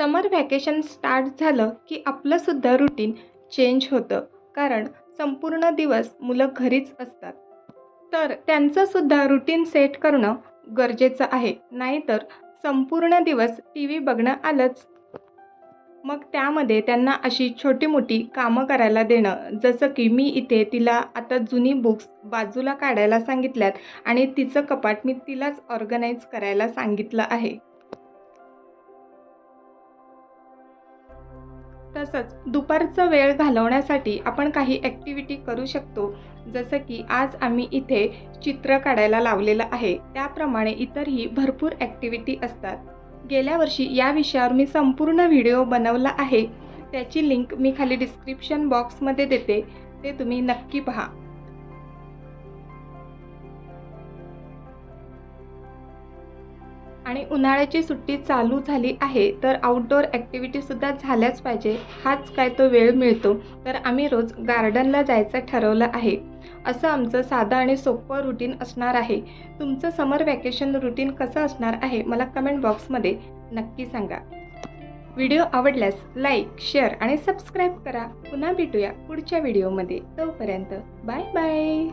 समर vacation start झालं की आपलंसुद्धा routine change होतं. कारण संपूर्ण दिवस मुलं घरीच असतात. तर त्यांचंसुद्धा रुटीन सेट करणं गरजेचं आहे. नाहीतर संपूर्ण दिवस टी व्ही बघणं आलंच. मग त्यामध्ये त्यांना अशी छोटी-मोठी कामं करायला देणं, जसं की मी इथे तिला आता जुनी बुक्स बाजूला काढायला सांगितल्यात आणि तिचं कपाट मी तिलाच ऑर्गनाइज करायला सांगितलं आहे. तसंच दुपारचा वेळ घालवण्यासाठी आपण काही ॲक्टिव्हिटी करू शकतो. जसं की आज आम्ही इथे चित्र काढायला लावलेलं आहे. त्याप्रमाणे इतरही भरपूर ॲक्टिव्हिटी असतात. गेल्या वर्षी या विषयावर मी संपूर्ण व्हिडिओ बनवला आहे. त्याची लिंक मी खाली डिस्क्रिप्शन बॉक्समध्ये देते. ते तुम्ही नक्की पहा. आणि उन्हाळ्याची सुट्टी चालू झाली आहे, तर आउटडोअर ॲक्टिव्हिटीसुद्धा झाल्याच पाहिजे. हाच काय तो वेळ मिळतो. तर आम्ही रोज गार्डनला जायचं ठरवलं आहे. असं आमचं साधं आणि सोपं रुटीन असणार आहे. तुमचं समर व्हॅकेशन रुटीन कसं असणार आहे, मला कमेंट बॉक्समध्ये नक्की सांगा. व्हिडिओ आवडल्यास लाईक, शेअर आणि सबस्क्राईब करा. पुन्हा भेटूया पुढच्या व्हिडिओमध्ये. तोपर्यंत बाय बाय.